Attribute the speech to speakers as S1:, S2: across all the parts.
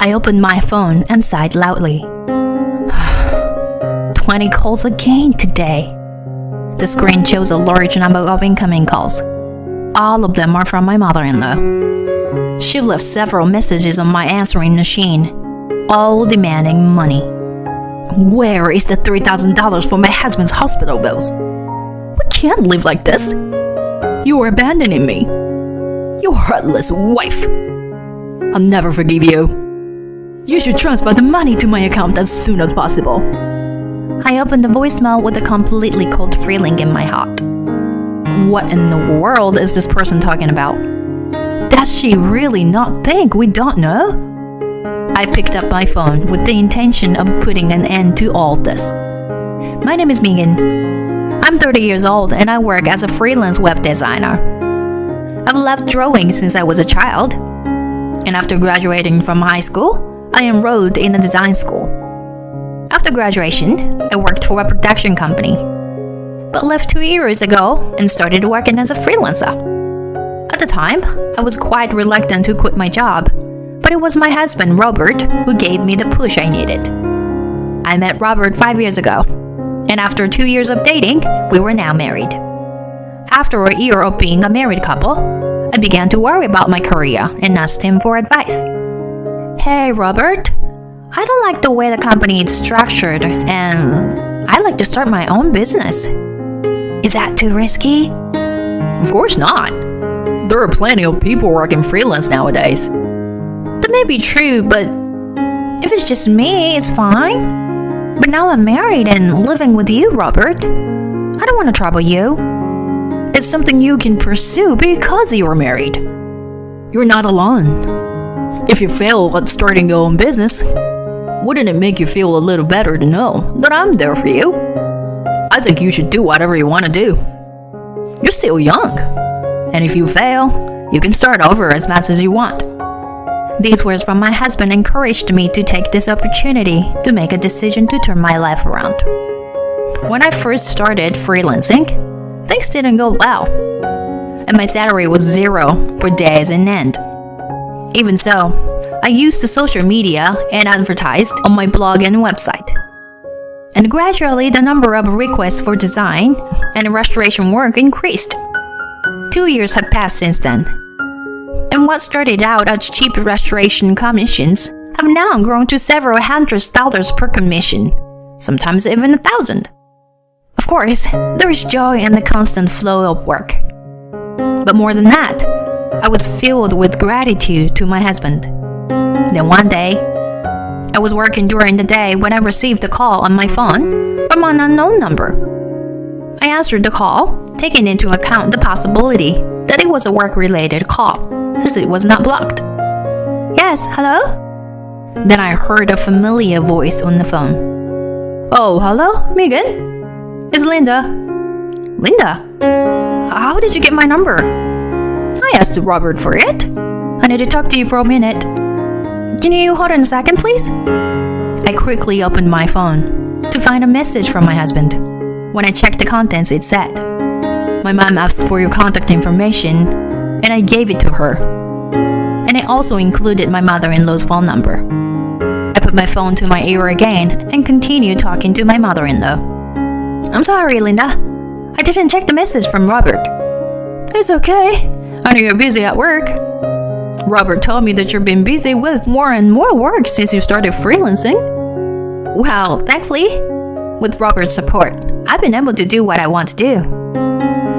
S1: I opened my phone and sighed loudly. 20 calls again today. The screen shows a large number of incoming calls. All of them are from my mother-in-law. She left several messages on my answering machine, all demanding money. Where is the $3,000 for my husband's hospital bills? We can't live like this. You are abandoning me. You heartless wife. I'll never forgive you. You should transfer the money to my account as soon as possible. I opened the voicemail with a completely cold feeling in my heart. What in the world is this person talking about? Does she really not think we don't know? I picked up my phone with the intention of putting an end to all this. My name is Megan. I'm 30 years old and I work as a freelance web designer. I've loved drawing since I was a child. And after graduating from high school, I enrolled in a design school. After graduation, I worked for a production company, but left 2 years ago and started working as a freelancer. At the time, I was quite reluctant to quit my job, but it was my husband, Robert, who gave me the push I needed. I met Robert 5 years ago, and after 2 years of dating, we were now married. After a year of being a married couple, I began to worry about my career and asked him for advice. Hey, Robert, I don't like the way the company is structured and I'd like to start my own business. Is that too risky?
S2: Of course not. There are plenty of people working freelance nowadays.
S1: That may be true, but if it's just me, it's fine. But now I'm married and living with you, Robert. I don't want to trouble you.
S2: It's something you can pursue because you're married. You're not alone. If you fail at starting your own business, wouldn't it make you feel a little better to know that I'm there for you? I think you should do whatever you want to do. You're still young, and if you fail, you can start over as fast as you want.
S1: These words from my husband encouraged me to take this opportunity to make a decision to turn my life around. When I first started freelancing, things didn't go well, and my salary was zero for days on end. Even so, I used the social media and advertised on my blog and website. And gradually, the number of requests for design and restoration work increased. 2 years have passed since then. And what started out as cheap restoration commissions have now grown to several $100s per commission, sometimes even $1,000. Of course, there is joy in the constant flow of work. But more than that, I was filled with gratitude to my husband. Then one day, I was working during the day when I received a call on my phone from an unknown number. I answered the call, taking into account the possibility that it was a work-related call, since it was not blocked. Yes, hello? Then I heard a familiar voice on the phone.
S2: Oh, hello, Megan? It's Linda.
S1: Linda? How did you get my number?
S2: I asked Robert for it. I need to talk to you for a minute.
S1: Can you hold on a second, please? I quickly opened my phone to find a message from my husband. When I checked the contents, it said, "My mom asked for your contact information, and I gave it to her. And I also included my mother-in-law's phone number." I put my phone to my ear again and continued talking to my mother-in-law. "I'm sorry, Linda. I didn't check the message from Robert."
S2: "It's okay. I know you're busy at work. Robert told me that you've been busy with more and more work since you started freelancing."
S1: Well, thankfully, with Robert's support, I've been able to do what I want to do.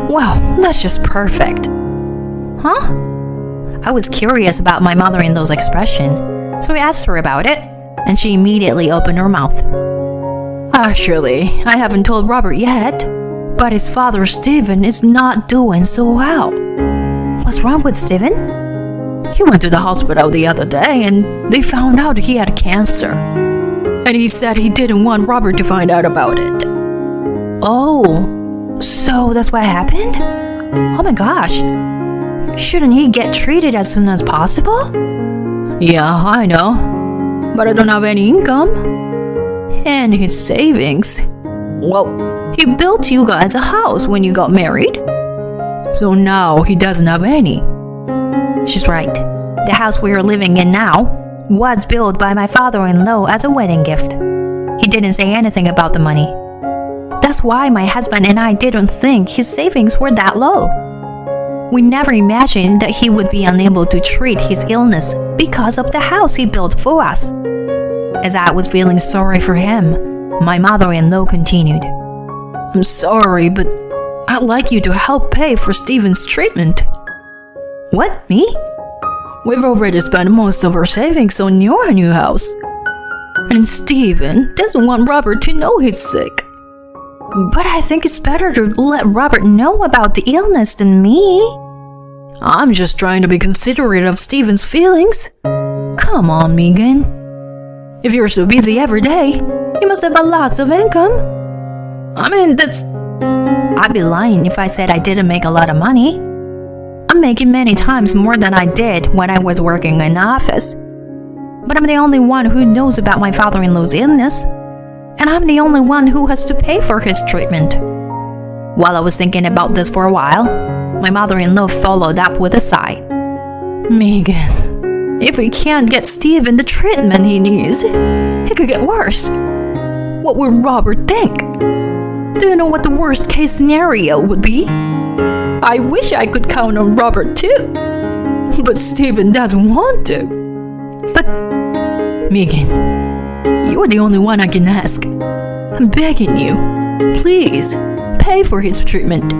S2: Wow, that's just perfect.
S1: Huh? I was curious about my mother-in-law's expression, so I asked her about it, and she immediately opened her mouth.
S2: "Actually, I haven't told Robert yet, but his father, Stephen, is not doing so well."
S1: "What's wrong with Stephen?"
S2: "He went to the hospital the other day and they found out he had cancer. And he said he didn't want Robert to find out about it."
S1: "Oh, so that's what happened? Oh my gosh. Shouldn't he get treated as soon as possible?"
S2: "Yeah, I know. But I don't have any income. And his savings. Well, he built you guys a house when you got married. So now he doesn't have any."
S1: She's right. The house we are living in now was billed by my father-in-law as a wedding gift. He didn't say anything about the money. That's why my husband and I didn't think his savings were that low. We never imagined that he would be unable to treat his illness because of the house he built for us. As I was feeling sorry for him, my mother-in-law continued.
S2: I'm sorry, but I'd like you to help pay for Steven's treatment.
S1: What, me?
S2: We've already spent most of our savings on your new house. And Steven doesn't want Robert to know he's sick.
S1: But I think it's better to let Robert know about the illness than me.
S2: I'm just trying to be considerate of Steven's feelings. Come on, Megan. If you're so busy every day, you must have lots of income. I mean,
S1: I'd be lying if I said I didn't make a lot of money. I'm making many times more than I did when I was working in the office. But I'm the only one who knows about my father-in-law's illness. And I'm the only one who has to pay for his treatment. While I was thinking about this for a while, my mother-in-law followed up with a sigh.
S2: Megan, if we can't get Steven the treatment he needs, it could get worse. What would Robert think? Do you know what the worst case scenario would be? I wish I could count on Robert too. But Steven doesn't want to.
S1: But,
S2: Megan, you're the only one I can ask. I'm begging you, please, pay for his treatment.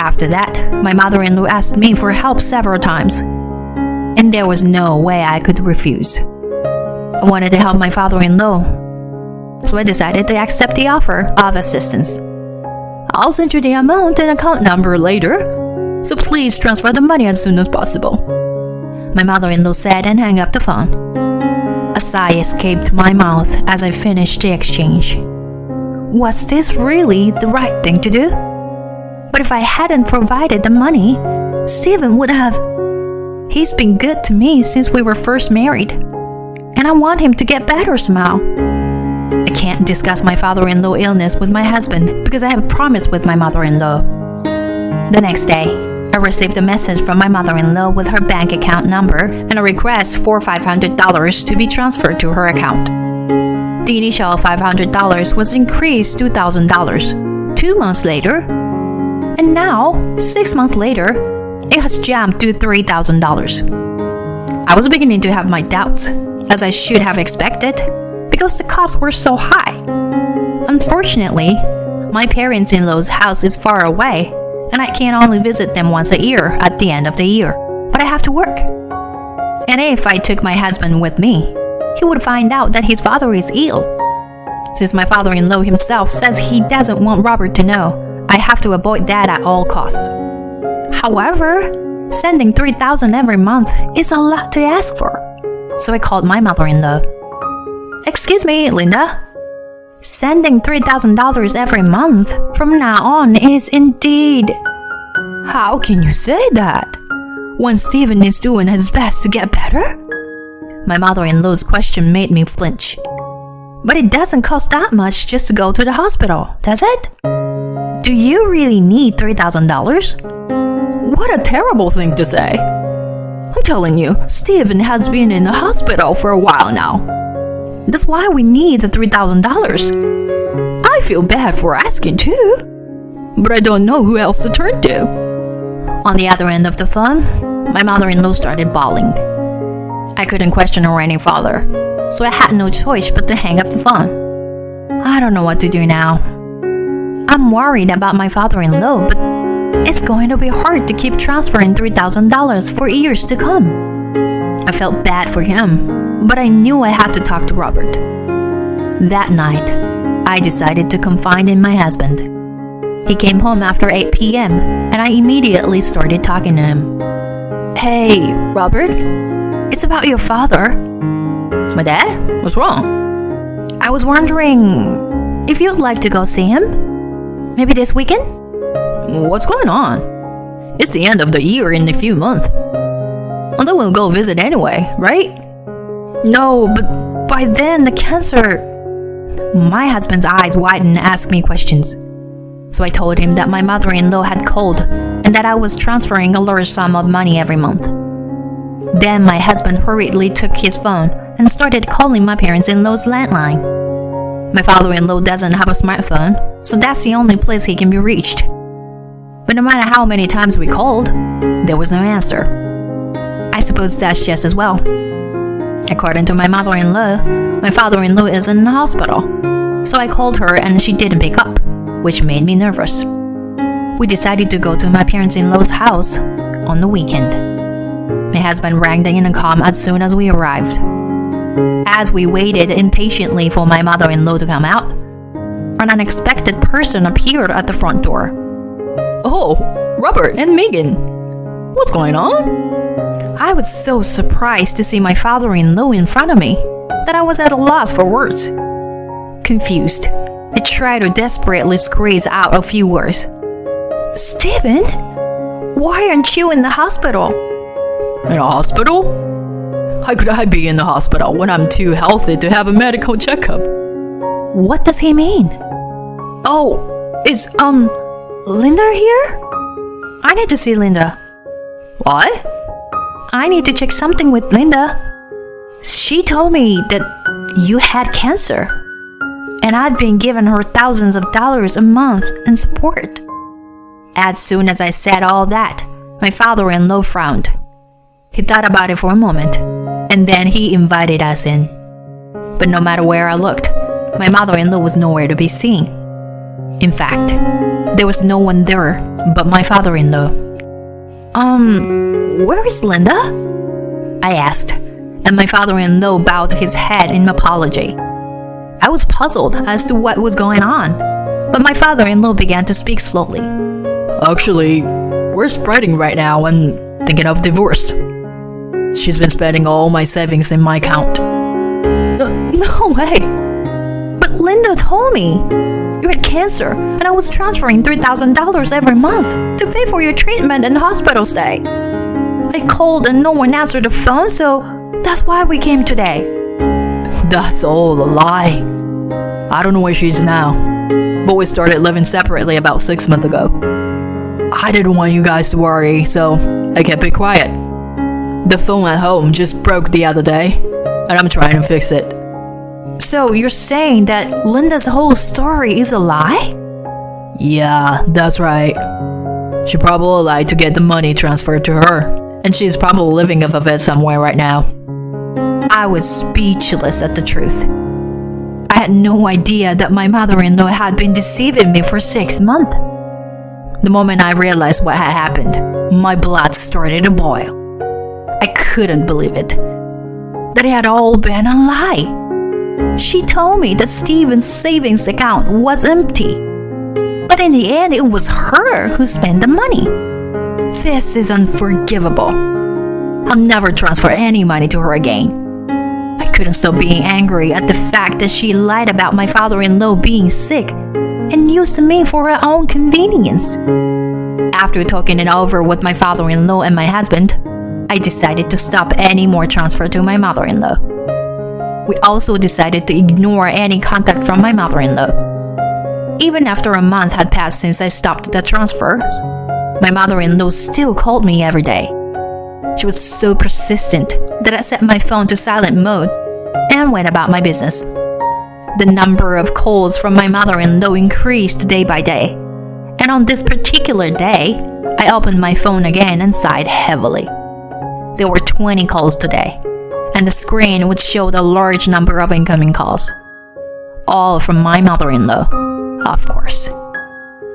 S1: After that, my mother-in-law asked me for help several times, and there was no way I could refuse. I wanted to help my father-in-law, so I decided to accept the offer of assistance.
S2: I'll send you the amount and account number later, so please transfer the money as soon as possible.
S1: My mother-in-law said and hung up the phone. A sigh escaped my mouth as I finished the exchange. Was this really the right thing to do? But if I hadn't provided the money, Steven would have. He's been good to me since we were first married, and I want him to get better somehow. I can't discuss my father-in-law illness with my husband because I have promised with my mother-in-law. The next day, I received a message from my mother-in-law with her bank account number and a request for $500 to be transferred to her account. The initial $500 was increased to $1,000 2 months later, and now, 6 months later, it has jumped to $3,000. I was beginning to have my doubts, as I should have expected, because the costs were so high. Unfortunately, my parents-in-law's house is far away, and I can only visit them once a year at the end of the year. But I have to work. And if I took my husband with me, he would find out that his father is ill. Since my father-in-law himself says he doesn't want Robert to know, I have to avoid that at all costs. However, sending $3,000 every month is a lot to ask for. So I called my mother-in-law. Excuse me, Linda. Sending $3,000 every month from now on is indeed...
S2: How can you say that? When Steven is doing his best to get better?
S1: My mother-in-law's question made me flinch. But it doesn't cost that much just to go to the hospital, does it? Do you really need $3,000?
S2: What a terrible thing to say. I'm telling you, Steven has been in the hospital for a while now.
S1: That's why we need the $3,000.
S2: I feel bad for asking too, but I don't know who else to turn to.
S1: On the other end of the phone, my mother-in-law started bawling. I couldn't question her any further, so I had no choice but to hang up the phone. I don't know what to do now. I'm worried about my father-in-law, but it's going to be hard to keep transferring $3,000 for years to come. I felt bad for him, but I knew I had to talk to Robert. That night, I decided to confide in my husband. He came home after 8 p.m., and I immediately started talking to him.
S2: Hey, Robert,
S1: it's about your father.
S2: My dad? What's wrong?
S1: I was wondering if you'd like to go see him? Maybe this weekend?
S2: What's going on? It's the end of the year in a few months. And then we'll go visit anyway, right?
S1: No, but by then the cancer... My husband's eyes widened and asked me questions. So I told him that my mother-in-law had called and that I was transferring a large sum of money every month. Then my husband hurriedly took his phone and started calling my parents-in-law's landline. My father-in-law doesn't have a smartphone, so that's the only place he can be reached. But no matter how many times we called, there was no answer. I suppose that's just as well. According to my mother-in-law, my father-in-law is in the hospital. So I called her and she didn't pick up, which made me nervous. We decided to go to my parents-in-law's house on the weekend. My husband rang the intercom as soon as we arrived. As we waited impatiently for my mother-in-law to come out, an unexpected person appeared at the front door.
S2: Oh, Robert and Megan. What's going on?
S1: I was so surprised to see my father-in-law in front of me that I was at a loss for words. Confused, I tried to desperately squeeze out a few words. Stephen, why aren't you in the hospital?
S2: In a hospital? How could I be in the hospital when I'm too healthy to have a medical checkup?
S1: What does he mean?
S2: Oh, is,
S1: Linda here? I need to see Linda.
S2: What?
S1: I need to check something with Linda. She told me that you had cancer, and I've been giving her thousands of dollars a month in support. As soon as I said all that, my father-in-law frowned. He thought about it for a moment, and then he invited us in. But no matter where I looked, my mother-in-law was nowhere to be seen. In fact, there was no one there but my father-in-law. Where is Linda? I asked, and my father-in-law bowed his head in apology. I was puzzled as to what was going on, but my father-in-law began to speak slowly.
S2: Actually, we're spreading right now and thinking of divorce. She's been spending all my savings in my account.
S1: No way! But Linda told me you had cancer, and I was transferring $3,000 every month to pay for your treatment and hospital stay. I called and no one answered the phone, so that's why we came today.
S2: That's all a lie. I don't know where she is now, but we started living separately about 6 months ago. I didn't want you guys to worry, so I kept it quiet. The phone at home just broke the other day, and I'm trying to fix it.
S1: So you're saying that Linda's whole story is a lie?
S2: Yeah, that's right. She probably lied to get the money transferred to her, and she's probably living off of it somewhere right now.
S1: I was speechless at the truth. I had no idea that my mother-in-law had been deceiving me for 6 months. The moment I realized what had happened, my blood started to boil. I couldn't believe it. That it had all been a lie. She told me that Stephen's savings account was empty. But in the end, it was her who spent the money. This is unforgivable. I'll never transfer any money to her again. I couldn't stop being angry at the fact that she lied about my father-in-law being sick and used me for her own convenience. After talking it over with my father-in-law and my husband, I decided to stop any more transfer to my mother-in-law. We also decided to ignore any contact from my mother-in-law. Even after a month had passed since I stopped the transfer, my mother-in-law still called me every day. She was so persistent that I set my phone to silent mode and went about my business. The number of calls from my mother-in-law increased day by day, and on this particular day, I opened my phone again and sighed heavily. There were 20 calls today, and the screen would show a large number of incoming calls. All from my mother-in-law, of course.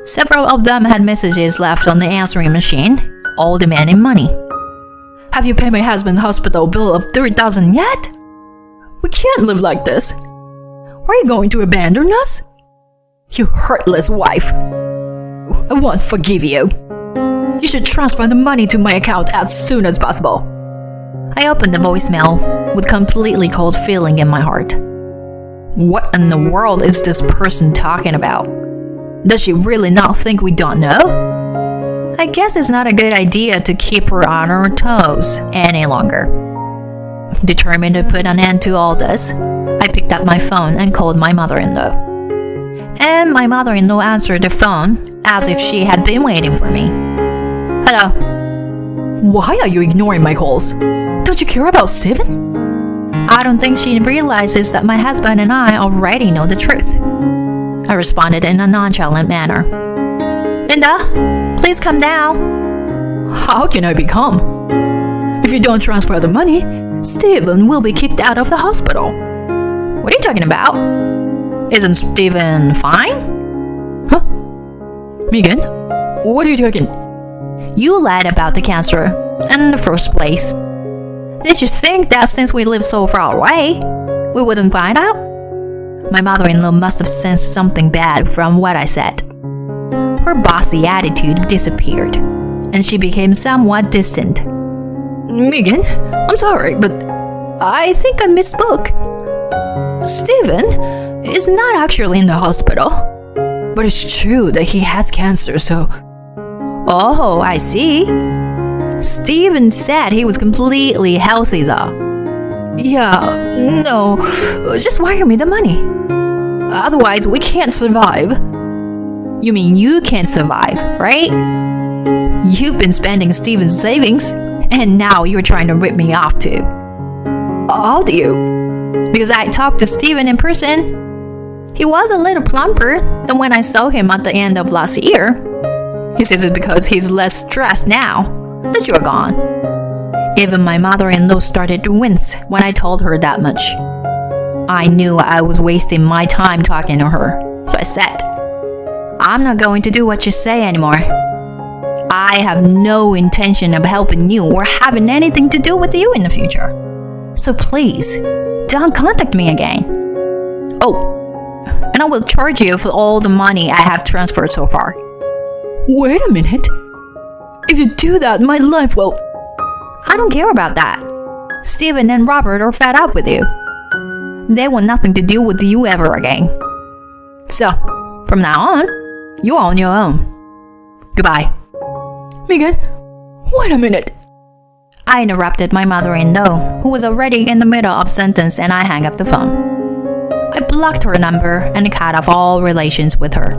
S1: Several of them had messages left on the answering machine, all demanding money.
S2: Have you paid my husband's hospital bill of $3,000 yet? We can't live like this. Are you going to abandon us? You hurtless wife. I won't forgive you. You should transfer the money to my account as soon as possible.
S1: I opened the voicemail with completely cold feeling in my heart. What in the world is this person talking about? Does she really not think we don't know? I guess it's not a good idea to keep her on her toes any longer. Determined to put an end to all this, I picked up my phone and called my mother-in-law. And my mother-in-law answered the phone as if she had been waiting for me. Hello.
S2: Why are you ignoring my calls? Don't you care about Steven?
S1: I don't think she realizes that my husband and I already know the truth. I responded in a nonchalant manner. Linda, please come down.
S2: How can I be calm? If you don't transfer the money, Steven will be kicked out of the hospital.
S1: What are you talking about? Isn't Steven fine?
S2: Huh? Megan, what are you talking?
S1: You lied about the cancer in the first place. Did you think that since we live so far away, we wouldn't find out? My mother-in-law must have sensed something bad from what I said. Her bossy attitude disappeared, and she became somewhat distant.
S2: Megan, I'm sorry, but I think I misspoke. Steven is not actually in the hospital, but it's true that he has cancer, so...
S1: Oh, I see. Steven said he was completely healthy though.
S2: Yeah, no, just wire me the money. Otherwise, we can't survive.
S1: You mean you can't survive, right? You've been spending Steven's savings, and now you're trying to rip me off too.
S2: How do you?
S1: Because I talked to Steven in person. He was a little plumper than when I saw him at the end of last year. He says it's because he's less stressed now that you're gone. Even my mother-in-law started to wince when I told her that much. I knew I was wasting my time talking to her, so I said, I'm not going to do what you say anymore. I have no intention of helping you or having anything to do with you in the future. So please, don't contact me again. Oh, and I will charge you for all the money I have transferred so far.
S2: Wait a minute. If you do that, my life will...
S1: I don't care about that. Steven and Robert are fed up with you. They want nothing to do with you ever again. So, from now on, you're on your own. Goodbye.
S2: Megan, wait a minute.
S1: I interrupted my mother-in-law, who was already in the middle of a sentence, and I hung up the phone. I blocked her number and cut off all relations with her.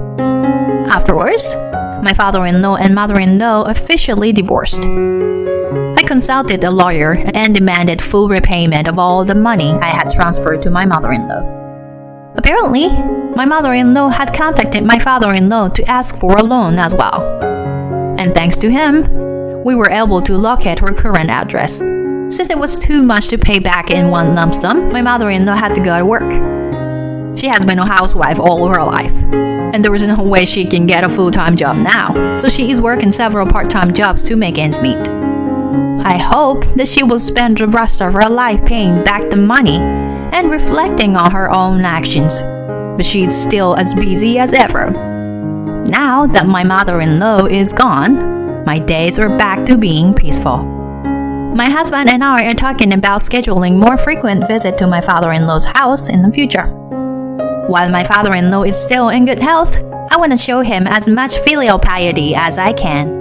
S1: Afterwards, my father-in-law and mother-in-law officially divorced. I consulted a lawyer and demanded full repayment of all the money I had transferred to my mother-in-law. Apparently, my mother-in-law had contacted my father-in-law to ask for a loan as well. And thanks to him, we were able to locate her current address. Since it was too much to pay back in one lump sum, my mother-in-law had to go to work. She has been a housewife all her life, and there is no way she can get a full-time job now, so she is working several part-time jobs to make ends meet. I hope that she will spend the rest of her life paying back the money and reflecting on her own actions, but she's still as busy as ever. Now that my mother-in-law is gone, my days are back to being peaceful. My husband and I are talking about scheduling more frequent visits to my father-in-law's house in the future. While my father-in-law is still in good health, I want to show him as much filial piety as I can.